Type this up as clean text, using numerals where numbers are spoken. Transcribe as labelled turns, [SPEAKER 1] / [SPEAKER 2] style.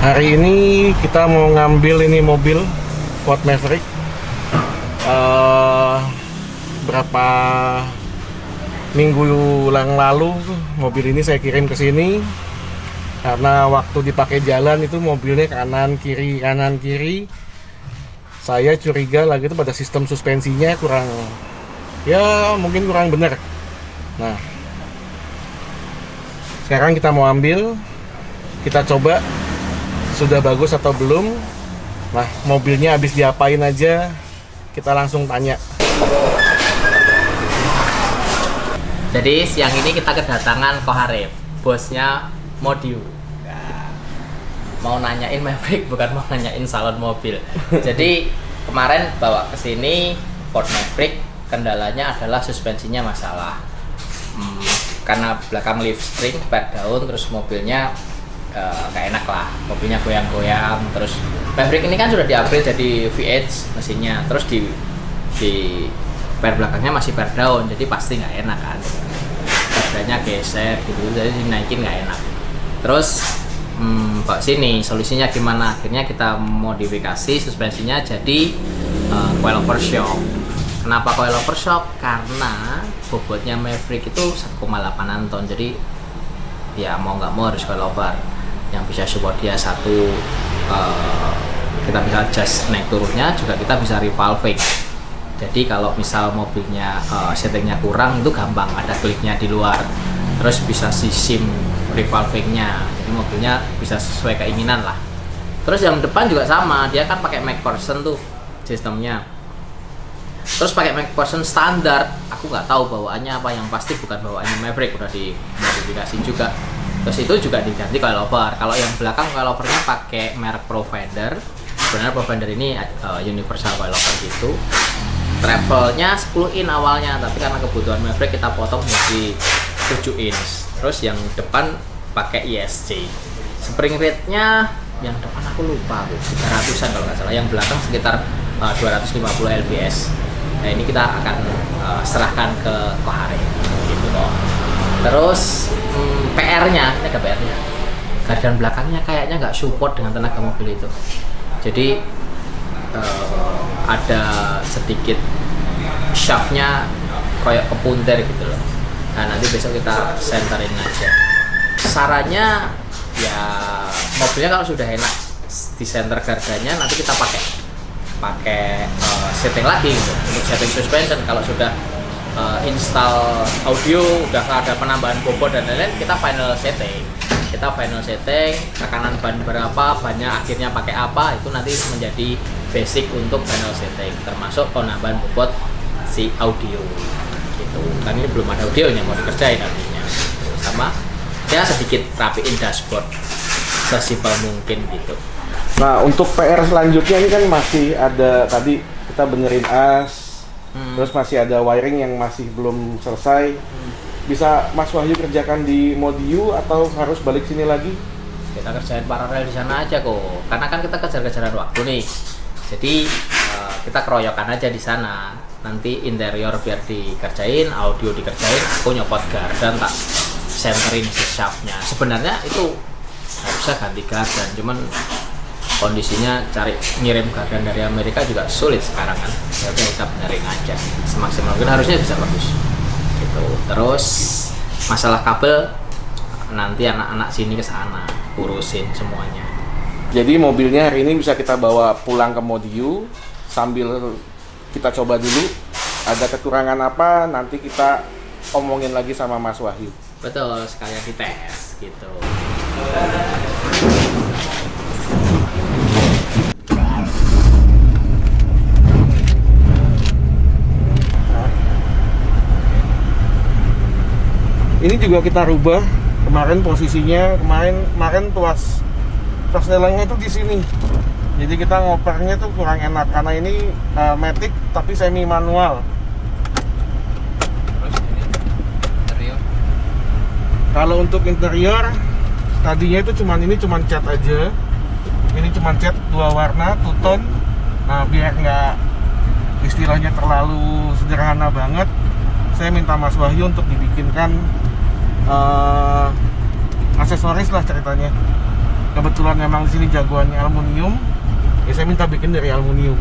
[SPEAKER 1] Hari ini kita mau ngambil ini mobil Ford Maverick. Berapa minggu yang lalu mobil ini saya kirim ke sini karena waktu dipakai jalan itu mobilnya kanan kiri. Saya curiga lagi itu pada sistem suspensinya mungkin kurang benar. Nah, sekarang kita mau ambil, kita coba sudah bagus atau belum. Nah, mobilnya habis diapain aja, kita langsung tanya.
[SPEAKER 2] Jadi siang ini kita kedatangan Koharif, bosnya Modiu. Mau nanyain Maverick, bukan mau nanyain salon mobil. Jadi kemarin bawa ke sini Ford Maverick, kendalanya adalah suspensinya masalah. Karena belakang lift spring, pad down, terus mobilnya gak enak lah, mobilnya goyang-goyang. Terus Maverick ini kan sudah di-upgrade jadi V8 mesinnya, terus di per belakangnya masih per down, jadi pasti nggak enak kan, padanya geser gitu, jadi dinaikin nggak enak. Terus Pak sini solusinya gimana? Akhirnya kita modifikasi suspensinya jadi coilover shock. Kenapa coilover shock? Karena bobotnya Maverick itu 1,8 ton, jadi ya mau nggak mau harus coilover yang bisa support dia satu. Kita bisa adjust naik turunnya, juga kita bisa revolving. Jadi kalau misal mobilnya settingnya kurang, itu gampang ada kliknya di luar, terus bisa sim revolvingnya, jadi mobilnya bisa sesuai keinginan lah. Terus yang depan juga sama, dia kan pakai MacPherson tuh sistemnya, terus pakai MacPherson standar. Aku nggak tahu bawaannya apa, yang pasti bukan bawaannya Maverick, udah dimodifikasi juga. Terus itu juga diganti coilover. Kalau yang belakang coilovernya pakai merek Provider. Sebenarnya Provider ini universal coilover gitu. Travelnya 10 in awalnya, tapi karena kebutuhan Maverick kita potong jadi 7 inch. Terus yang depan pakai ESC. Spring rate-nya yang depan aku lupa, 300-an kalau nggak salah. Yang belakang sekitar 250 lbs. Nah, ini kita akan serahkan ke Koharif gitu loh. Terus PR-nya, ini ada PR-nya. Gardan belakangnya kayaknya nggak support dengan tenaga mobil itu. Jadi ada sedikit shaftnya kayak kepunter gitu loh. Nah, nanti besok kita centerin aja. Sarannya ya, mobilnya kalau sudah enak di center gardannya, nanti kita pakai setting lagi gitu, untuk setting suspension. Kalau sudah install audio, udah ada penambahan bobot dan lain-lain, kita final setting tekanan ban berapa, bannya akhirnya pakai apa, itu nanti menjadi basic untuk final setting, termasuk penambahan bobot si audio gitu. Kan ini belum ada audionya, mau dikerjain nantinya, sama ya sedikit rapiin dashboard sesimpel mungkin gitu.
[SPEAKER 1] Nah, untuk PR selanjutnya ini kan masih ada, tadi kita benerin as, terus masih ada wiring yang masih belum selesai. Bisa Mas Wahyu kerjakan di Modiu atau harus balik sini lagi?
[SPEAKER 2] Kita kerjain paralel di sana aja kok, karena kan kita kejar-kejaran waktu nih. Jadi kita keroyokan aja di sana. Nanti interior biar dikerjain, audio dikerjain, aku nyopot gardan tak centerin si shaftnya. Sebenarnya itu harusnya ganti gardan, cuman kondisinya ngirim gardan dari Amerika juga sulit sekarang kan. Jadi kita benerin aja semaksimal mungkin, harusnya bisa bagus gitu. Terus masalah kabel, nanti anak-anak sini ke sana urusin semuanya.
[SPEAKER 1] Jadi mobilnya hari ini bisa kita bawa pulang ke Modiu, sambil kita coba dulu ada kekurangan apa, nanti kita omongin lagi sama Mas Wahyu.
[SPEAKER 2] Betul, sekalian dites gitu.
[SPEAKER 1] Ini juga kita rubah kemarin posisinya, kemarin tuas delengnya itu di sini. Jadi kita ngopernya tuh kurang enak karena ini matic tapi semi manual.
[SPEAKER 2] Terus ini interior.
[SPEAKER 1] Kalau untuk interior tadinya itu cuman cat aja. Ini cuman cat 2 warna, two tone. Nah, biar nggak istilahnya terlalu sederhana banget, saya minta Mas Wahyu untuk dibikinkan aksesoris lah ceritanya. kebetulan memang di sini jagoannya aluminium, ya saya minta bikin dari aluminium.